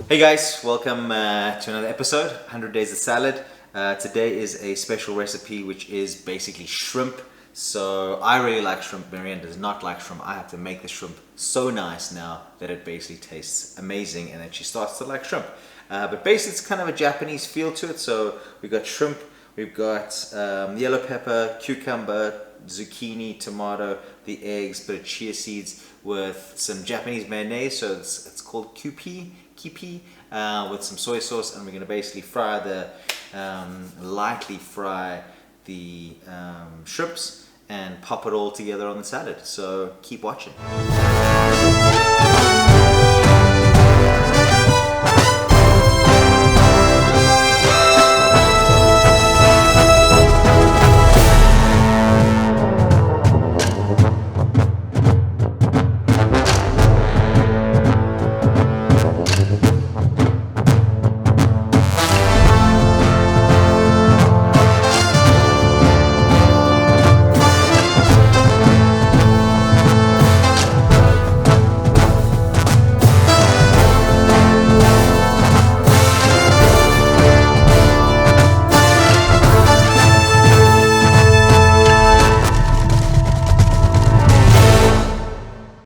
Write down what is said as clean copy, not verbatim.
Hey guys, welcome to another episode, 100 Days of Salad. Today is a special recipe which is basically shrimp. So I really like shrimp, Marianne does not like shrimp. I have to make the shrimp so nice now that it basically tastes amazing and then she starts to like shrimp. But basically it's kind of a Japanese feel to it. So we've got shrimp, we've got yellow pepper, cucumber, zucchini, tomato, the eggs, bit of chia seeds with some Japanese mayonnaise, so it's called kipi, with some soy sauce, and we're going to basically fry lightly fry the shrimps and pop it all together on the salad. So keep watching.